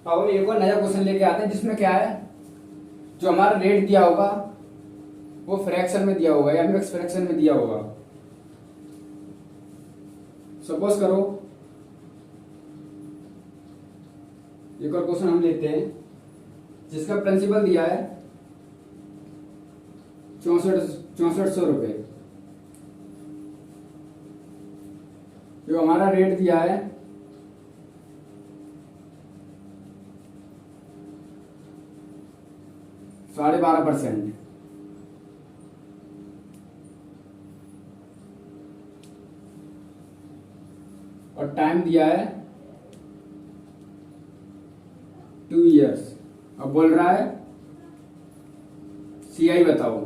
अब हम एक और नया क्वेश्चन लेके आते हैं जिसमें क्या है, जो हमारा रेट दिया होगा वो फ्रैक्शन में दिया होगा या मिक्स फ्रैक्शन में दिया होगा। सपोज करो एक और क्वेश्चन हम लेते हैं जिसका प्रिंसिपल दिया है 6400 रुपये, जो हमारा रेट दिया है 12.5%, और टाइम दिया है 2 इयर्स। अब बोल रहा है सीआई बताओ।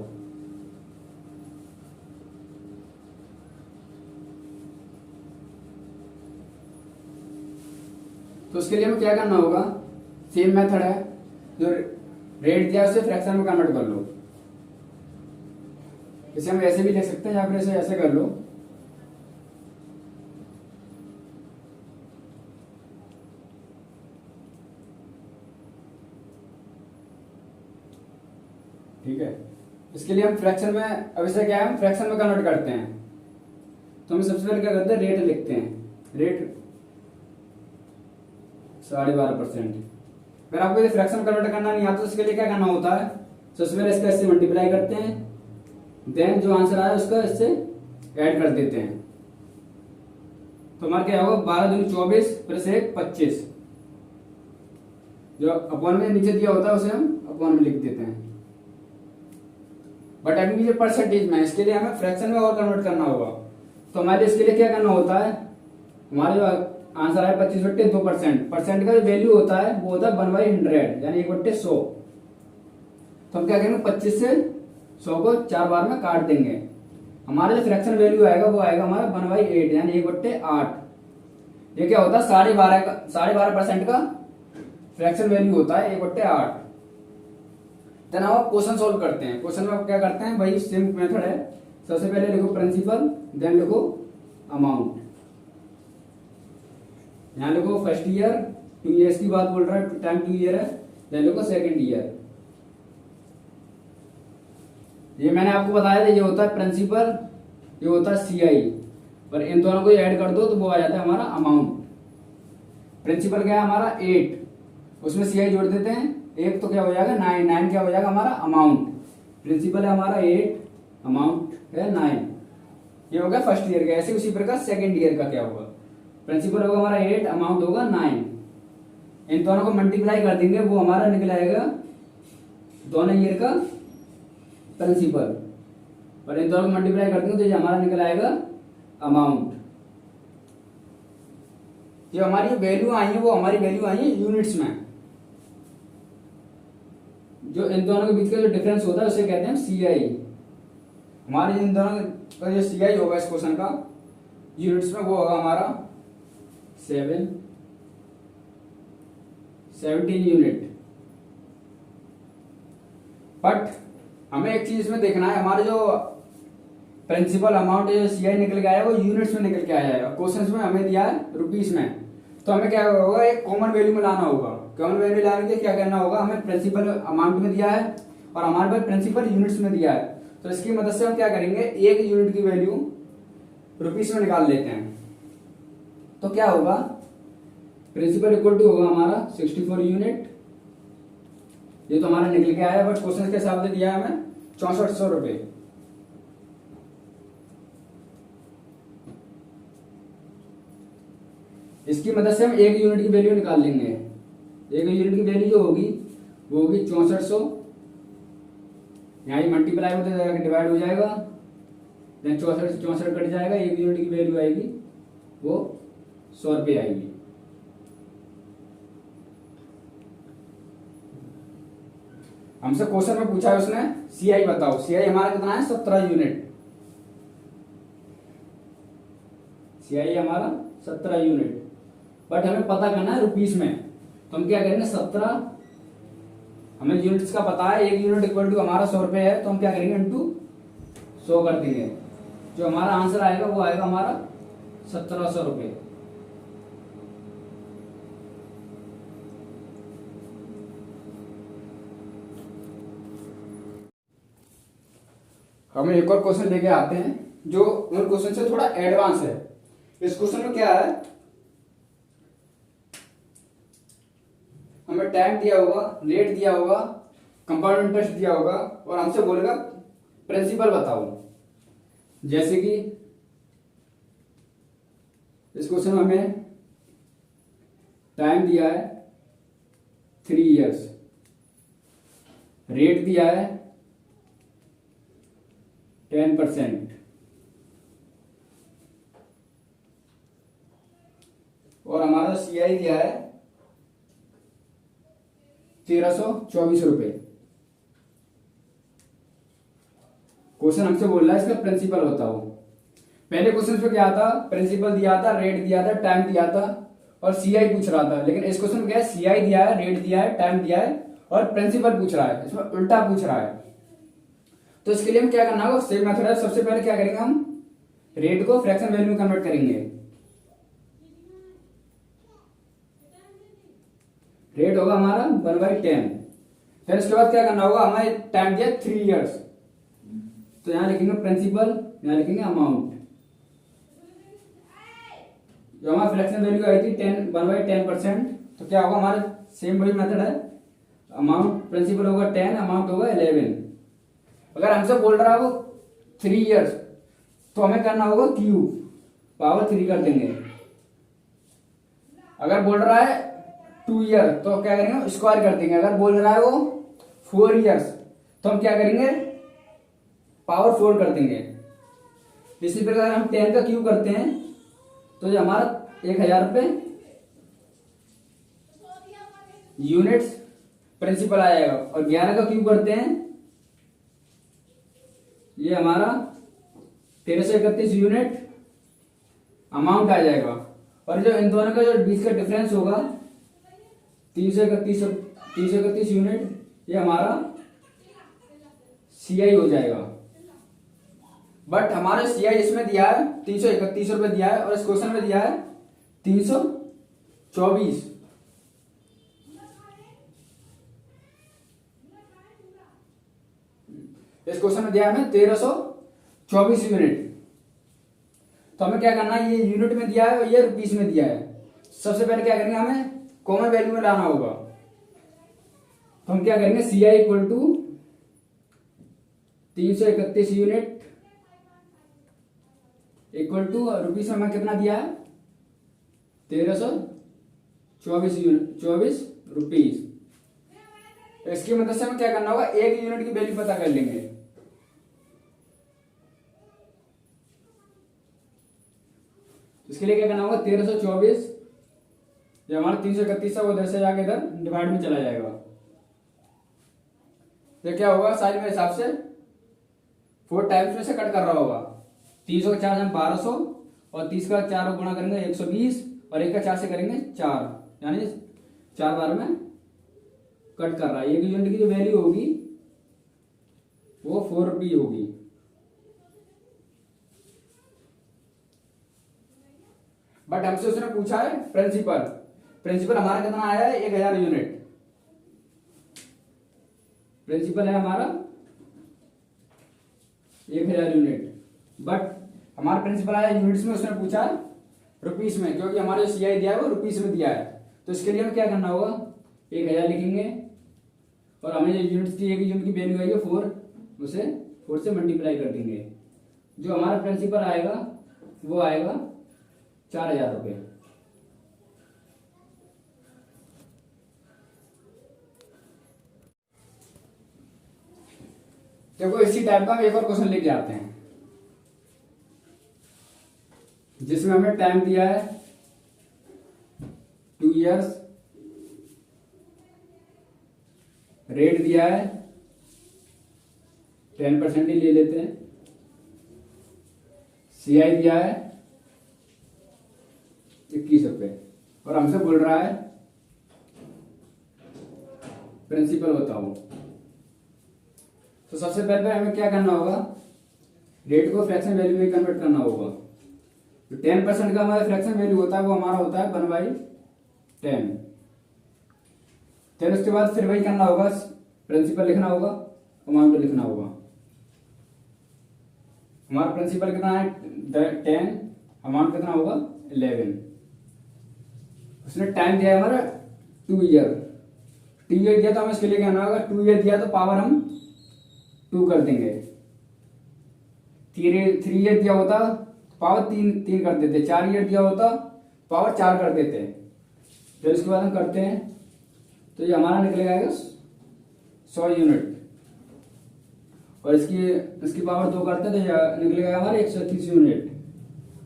तो उसके लिए हमें क्या करना होगा, सेम मेथड है, जो रेट दिया उसे फ्रैक्शन में कन्वर्ट कर लो। इसे हम ऐसे भी लिख सकते हैं या फिर इसे ऐसे कर लो। ठीक है, इसके लिए हम फ्रैक्शन में, अब इसे क्या है हम फ्रैक्शन में कन्वर्ट करते हैं। तो हम सबसे पहले क्या करते हैं, रेट लिखते हैं, रेट 12.5%। अगर आपको ये फ्रैक्शन कन्वर्ट करना नहीं आता तो इसके लिए क्या करना होता है, सबसे पहले इसका इससे मल्टीप्लाई करते हैं, देन जो आंसर आया उसका इससे ऐड कर देते हैं। तो हमारा क्या होगा, 12 दूनी 24 प्लस 1 25। जो अपॉन में नीचे दिया होता है उसे हम अपॉन में लिख देते हैं। बट अभी ये परसेंटेज में, इसके लिए हमें फ्रैक्शन में और कन्वर्ट करना होगा। तो हमारे इसके लिए क्या करना होता है, हमारे जो आंसर है 25/2%, परसेंट का जो वैल्यू होता है वो होता है 1/100 यानी 1/100। तो हम क्या करेंगे, 25 से 100 को 4 बार में काट देंगे। हमारा जो फ्रैक्शन वैल्यू आएगा वो आएगा हमारा 1/8 यानी 1/8। ये क्या होता है, 12.5% का फ्रैक्शन वैल्यू होता है 1/8। देन आप क्वेश्चन सोल्व करते हैं। क्वेश्चन में आप क्या करते हैं, वही सेम मेथड है। सबसे पहले लिखो प्रिंसिपल, देन लिखो अमाउंट। यहाँ लिखो फर्स्ट ईयर, 2 इयर्स की बात बोल रहा है, टाइम 2 ईयर है। देन लिखो सेकंड ईयर। ये मैंने आपको बताया था, ये होता है प्रिंसिपल, ये होता है सीआई, और इन दोनों को ऐड कर दो तो वो आ जाता है हमारा अमाउंट। प्रिंसिपल क्या है हमारा 8, उसमें सीआई जोड़ देते हैं, 1 तो क्या हो जाएगा 9, 9 क्या हो जाएगा हमारा अमाउंट। प्रिंसिपल है हमारा 8, अमाउंट है 9। ये हो गया फर्स्ट ईयर का। ऐसे उसी प्रकार सेकंड ईयर का क्या होगा, प्रिंसिपल होगा हमारा 8, अमाउंट होगा 9। इन दोनों को मल्टीप्लाई कर देंगे, वो हमारा निकल आएगा दोनों ईयर का प्रिंसिपल, और इन दोनों को मल्टीप्लाई कर देंगे तो ये हमारा निकल आएगा अमाउंट। जो हमारी वैल्यू आई है वो हमारी वैल्यू आई है यूनिट्स में। जो इन दोनों के बीच का जो डिफरेंस होता है उसे कहते हैं सीआई। हमारे इन दोनों का जो सीआई होगा इस क्वेश्चन का यूनिट्स में, वो होगा हमारा 17 यूनिट। बट हमें एक चीज इसमें देखना है, हमारे जो प्रिंसिपल अमाउंट जो सीआई निकल के आया वो यूनिट्स में निकल के आया है, और क्वेश्चन में हमें दिया है रुपीस में। तो हमें क्या होगा, एक कॉमन वैल्यू में लाना होगा। कॉमन वैल्यू लाने के लिए क्या करना होगा, हमें प्रिंसिपल अमाउंट में दिया है और हमारे पास प्रिंसिपल यूनिट्स में दिया है। तो इसकी मदद से हम क्या करेंगे, एक यूनिट की वैल्यू रुपीस में निकाल लेते हैं। तो क्या होगा, प्रिंसिपल इक्वल टू होगा हमारा 64 यूनिट। ये तो हमारा निकल के आया, बट क्वेश्चन के हिसाब से दिया है हमें 6400 रुपए। इसकी मदद से हम एक यूनिट की वैल्यू निकाल लेंगे। एक यूनिट की वैल्यू जो होगी वो होगी 6400, यहाँ मल्टीप्लाई होते जाएगा, डिवाइड हो जाएगा, देन 64 से 64 कट जाएगा, एक यूनिट की वैल्यू आएगी वो 100 रुपये आएगी। हमसे क्वेश्चन में पूछा है उसने सीआई बताओ। सीआई हमारा कितना है, 17 यूनिट। सीआई हमारा 17 यूनिट, बट हमें पता करना है रुपीस में। तो हम क्या करेंगे, 17, हमें यूनिट्स का पता है, एक यूनिट इक्वल टू हमारा 100 रुपये है, तो हम क्या करेंगे इंटू 100 कर देंगे। जो हमारा आंसर आएगा वो आएगा हमारा 1700 रुपये। हम एक और क्वेश्चन लेके आते हैं जो उन क्वेश्चन से थोड़ा एडवांस है। इस क्वेश्चन में क्या है, हमें टाइम दिया होगा, रेट दिया होगा, कंपाउंड इंटरेस्ट दिया होगा और हमसे बोलेगा प्रिंसिपल बताओ। जैसे कि इस क्वेश्चन में हमें टाइम दिया है 3 इयर्स, रेट दिया है 10% और हमारा सीआई दिया है 1324 रुपए। क्वेश्चन हमसे बोल रहा है इसका प्रिंसिपल बताओ। पहले क्वेश्चन पे क्या था, प्रिंसिपल दिया था, रेट दिया था, टाइम दिया था और सीआई पूछ रहा था। लेकिन इस क्वेश्चन में क्या है, सीआई दिया है, रेट दिया है, टाइम दिया है और प्रिंसिपल पूछ रहा है, इसमें उल्टा पूछ रहा है। तो इसके लिए हम क्या करना होगा, सेम मेथड है। सबसे पहले क्या करेंगे, हम रेट को फ्रैक्शन वैल्यू में कन्वर्ट करेंगे। रेट होगा हमारा 1/10। फिर इसके बाद क्या करना होगा, हमारे टाइम दिया 3 इयर्स, तो यहां लिखेंगे प्रिंसिपल, यहां लिखेंगे अमाउंट। जो हमारा फ्रैक्शन वैल्यू आई थी 1/10%, तो क्या होगा हमारा सेम वही मेथड है। अमाउंट प्रिंसिपल होगा 10, अमाउंट होगा 11। अगर हमसे बोल रहा है वो 3 इयर्स, तो हमें करना होगा क्यूब, पावर 3 कर देंगे। अगर बोल रहा है 2 ईयर, तो क्या करेंगे, स्क्वायर कर देंगे। अगर बोल रहा है वो 4 इयर्स, तो हम क्या करेंगे, पावर 4 कर देंगे। इसी प्रकार हम 10 का क्यूब करते हैं तो ये हमारा 1000 रुपये यूनिट्स प्रिंसिपल आएगा। और 11 का क्यूब करते हैं, ये हमारा 1331 यूनिट अमाउंट आ जाएगा। और जो इन दोनों का जो बीच का डिफरेंस होगा 331 यूनिट, ये हमारा सीआई हो जाएगा। बट हमारे सीआई इसमें दिया है 331 रुपए दिया है और इस क्वेश्चन में दिया है 324। इस क्वेश्चन में दिया है हमें 1324 यूनिट। तो हमें क्या करना है, ये यूनिट में दिया है और ये रुपीस में दिया है। सबसे पहले क्या करेंगे, हमें कॉमन वैल्यू में लाना होगा। तो हम क्या करेंगे, CI equal to 331 unit equal to rupees में हमें कितना दिया है 1324 रुपीस। तो इसकी मदद से हमें क्या करना होगा, एक यूनिट की वैल्यू पता कर लेंगे। इसके लिए क्या करना होगा, 1324 जो हमारा 331 है वो उधर से जाके इधर डिवाइड में चला जाएगा। तो क्या होगा, साइड में हिसाब से 4 टाइम्स में से कट कर रहा होगा। 300 का 4 हम 1200 और 30 का 4 गुणा करेंगे 120 और 1 का 4 से करेंगे 4, यानी 4 बार में कट कर रहा है। एक यूनिट की जो वैल्यू होगी वो 4 रुपये होगी। बट हमसे उसने पूछा है प्रिंसिपल। प्रिंसिपल हमारा कितना आया है 1000 यूनिट। प्रिंसिपल है हमारा 1000 यूनिट, बट हमारा प्रिंसिपल आया यूनिट्स में, उसने पूछा है रुपीस में, क्योंकि हमारे सीआई दिया है वो रुपीस में दिया है। तो इसके लिए हमें क्या करना होगा, 1000 लिखेंगे और हमें जो यूनिट्स की एक यूनिट की वैल्यू आई है 4, उसे 4 से मल्टीप्लाई कर देंगे। जो हमारा प्रिंसिपल आएगा वो आएगा 4000 रुपये। देखो इसी टाइप का हम एक और क्वेश्चन लेके आते हैं जिसमें हमें टाइम दिया है 2 इयर्स, रेट दिया है 10% ही ले लेते हैं, सीआई दिया है 21 रुपये और हमसे बोल रहा है प्रिंसिपल बताओ। तो सबसे पहले हमें क्या करना होगा, रेट को फ्रैक्शन वैल्यू में कन्वर्ट करना होगा। तो 10% का हमारा फ्रैक्शन वैल्यू होता है वो हमारा होता है 1/10। फिर उसके बाद फिर वही करना होगा, प्रिंसिपल लिखना होगा, अमाउंट लिखना होगा। हमारा प्रिंसिपल कितना है 10, अमाउंट कितना होगा 11। उसने टाइम दिया है हमारा 2 ईयर, 2 ईयर दिया तो हमें इसके लिए क्या करना होगा, 2 ईयर दिया तो पावर हम 2 कर देंगे। 3 ईयर दिया होता पावर 3 कर देते, 4 ईयर दिया होता पावर 4 कर देते। फिर उसके बाद हम करते हैं तो ये हमारा निकलेगा 100 यूनिट, और इसकी पावर 2 करते हैं तो ये निकलेगा हमारा 130 यूनिट।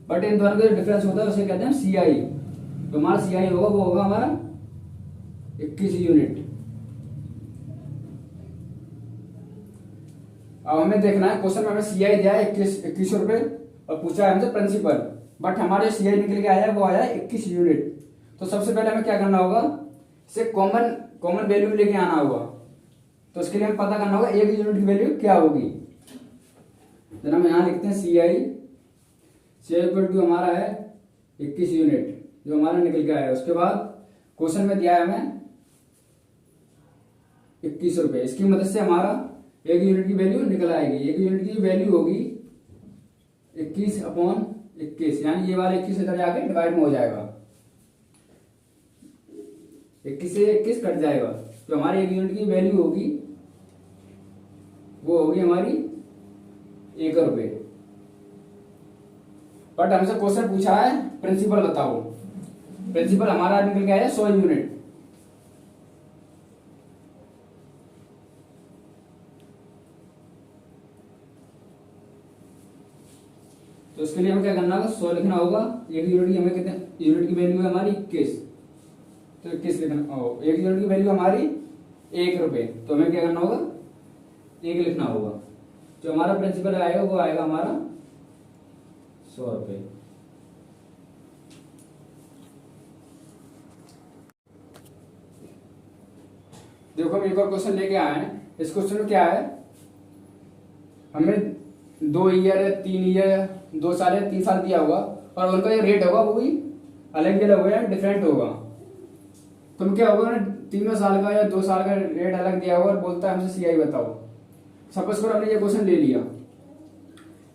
बट इन दोनों का जो डिफरेंस होता है उसे कहते हैं सीआई। तो हमारा सीआई होगा वो होगा हमारा 21 यूनिट। अब हमें देखना है, क्वेश्चन में हमें सीआई दिया है 21 रुपए और पूछा है हमसे प्रिंसिपल, बट हमारे सीआई निकल के आया है वो आया है 21 यूनिट। तो सबसे पहले हमें क्या करना होगा, इसे कॉमन वैल्यू में लेके आना होगा। तो उसके लिए हमें पता करना होगा एक यूनिट की वैल्यू क्या होगी। जरा हम यहाँ लिखते हैं सीआई इक्वल टू हमारा है 21 यूनिट जो हमारा निकल के आया है। उसके बाद क्वेश्चन में दिया है हमें 21 रुपए, इसकी मदद से हमारा एक यूनिट की वैल्यू निकल आएगी। एक यूनिट की वैल्यू होगी 21/21, यानी ये वाला 21 इधर जाके डिवाइड में हो जाएगा, 21 से 21 कट जाएगा। तो हमारी एक यूनिट की वैल्यू होगी वो होगी हमारी 1 रुपए। बट हमसे क्वेश्चन पूछा है प्रिंसिपल बताओ, प्रिंसिपल हमारा निकल गया है 100 यूनिट। तो इसके लिए हमें क्या करना होगा, 100 लिखना होगा। एक यूनिट की हमें कितने यूनिट की वैल्यू है हमारी 21, तो 21 लिखना। एक यूनिट की वैल्यू हमारी 1 रुपए, तो हमें क्या करना होगा 1 लिखना होगा। जो हमारा प्रिंसिपल आएगा वो आएगा हमारा 100 रुपए। देखो हम एक और क्वेश्चन लेके आए हैं। इस क्वेश्चन में क्या है, हमें 2 ईयर 3 ईयर 2 साल या 3 साल दिया होगा और उनका जो रेट होगा वो भी अलग अलग होगा या डिफरेंट होगा। तो क्या होगा ना, 3 साल का या 2 साल का रेट अलग दिया होगा और बोलता है हमसे सीआई बताओ। सपोज करो हमने ये क्वेश्चन ले लिया,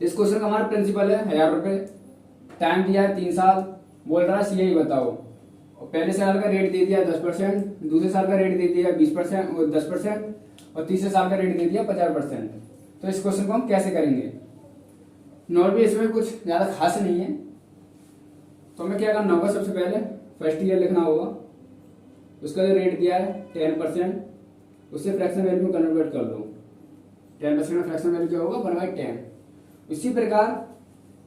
इस क्वेश्चन का हमारा प्रिंसिपल है 1000 रुपए, टाइम दिया है 3 साल, बोल रहा है सीआई बताओ। और पहले साल का रेट दे दिया 10%, दूसरे साल का रेट दे दिया 20% 10%, और तीसरे साल का रेट दे दिया 50%। तो इस क्वेश्चन को हम कैसे करेंगे। नॉर्मली इसमें कुछ ज्यादा खास नहीं है। तो हमें क्या करना होगा, सबसे पहले फर्स्ट ईयर लिखना होगा, उसका जो रेट दिया है 10%, उससे फ्रैक्शन वैल्यू में कन्वर्ट कर लो। 10% में फ्रैक्शन वैल्यू क्या होगा 1/10। उसी प्रकार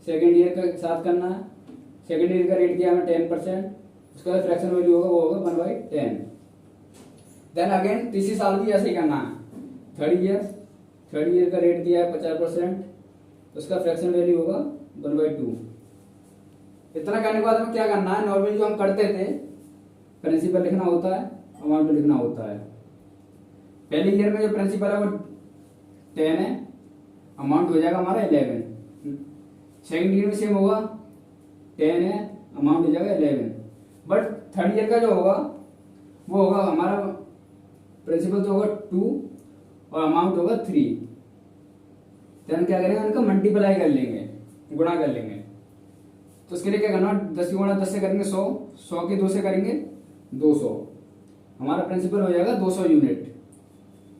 सेकेंड ईयर के साथ करना है। सेकेंड ईयर का रेट दिया हमें 10%, उसका जो फ्रैक्शन वैल्यू होगा वो होगा 1/10। देन अगेन तीसरी साल भी ऐसे ही करना है। थर्ड ईयर का रेट दिया है 50%, उसका फ्रैक्शन वैल्यू होगा 1/2। इतना करने के बाद हमें क्या करना है, नॉर्मली जो हम करते थे प्रिंसिपल लिखना होता है, अमाउंट लिखना होता है। पहले ईयर में जो प्रिंसिपल है वो 10 है, अमाउंट हो जाएगा हमारा 11। सेकेंड ईयर में सेम होगा, 10 है, अमाउंट हो जाएगा 11। बट थर्ड ईयर का जो होगा वो होगा हमारा प्रिंसिपल तो होगा 2 और अमाउंट होगा 3। देन क्या करेंगे, उनका मल्टीप्लाई कर लेंगे, गुणा कर लेंगे। तो उसके लिए क्या करना, 10 की गुणा 10 से करेंगे 100, 100 के 2 से करेंगे 200, हमारा प्रिंसिपल हो जाएगा 200 यूनिट।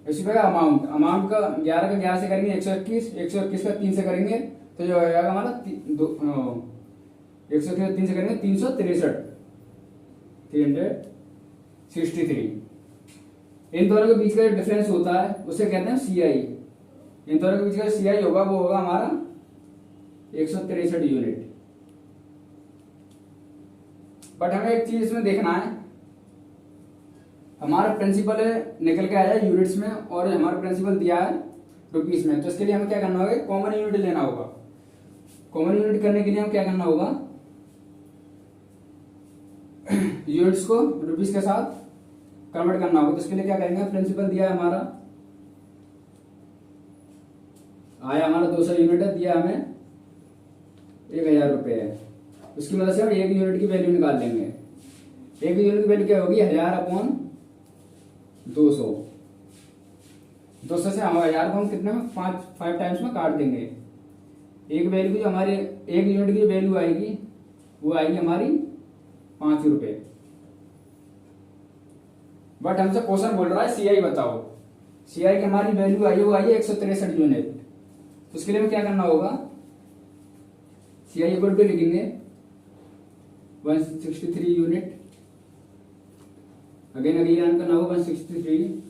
इसी प्रकार अमाउंट का 11 का 11 से करेंगे 121, 121 का 3 से करेंगे तो जो हो जाएगा हमारा 121 का 3 से करेंगे 363, 363। इन दोनों के बीच का जो डिफरेंस होता है उसे कहते हैं सीआई। इन दोनों के बीच का सीआई होगा वो होगा हमारा 163 यूनिट। बट हमें एक चीज इसमें देखना है, हमारा प्रिंसिपल निकल के आया यूनिट्स में और हमारा प्रिंसिपल दिया है रुपीस में। तो इसके लिए हमें क्या करना होगा, कॉमन यूनिट लेना होगा। कॉमन यूनिट करने के लिए हम क्या करना होगा, यूनिट्स को रुपीस के साथ कन्वर्ट करना होगा। तो इसके लिए क्या करेंगे, प्रिंसिपल दिया है हमारा, आया हमारा 200 यूनिट है, दिया हमें 1000 रुपए है। उसकी मदद से हम एक यूनिट की वैल्यू निकाल लेंगे। एक यूनिट की वैल्यू क्या होगी 1000/200। 200 से हमारे 1000 को हम कितने में 5 टाइम्स में काट देंगे। एक वैल्यू की जो हमारे एक यूनिट की वैल्यू आएगी वो आएगी हमारी 5 रुपए। बट हमसे क्वेश्चन बोल रहा है सीआई बताओ। सीआई की हमारी वैल्यू आई है, वो आई है 163 यूनिट। तो उसके लिए हमें क्या करना होगा, सीआई इक्वल टू लिखेंगे 163 यूनिट। अगेन अगेन करना होगा 163।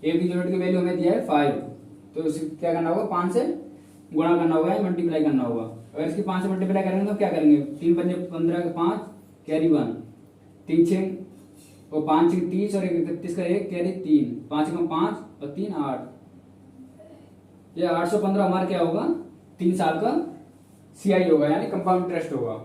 एक यूनिट की वैल्यू हमें दिया है 5, तो इसे क्या करना होगा, 5 से गुणा करना होगा या मल्टीप्लाई करना होगा। अगर इसकी 5 से मल्टीप्लाई करेंगे तो क्या करेंगे, 3 पंजे 15 का 5 कैरी 1, 3 6 और 5 6 30 और 31 का 1 कैरी 3, 5 का 5 और 3 8। ये 815 हमारा क्या होगा, 3 साल का सीआई होगा यानी कंपाउंड इंटरेस्ट होगा।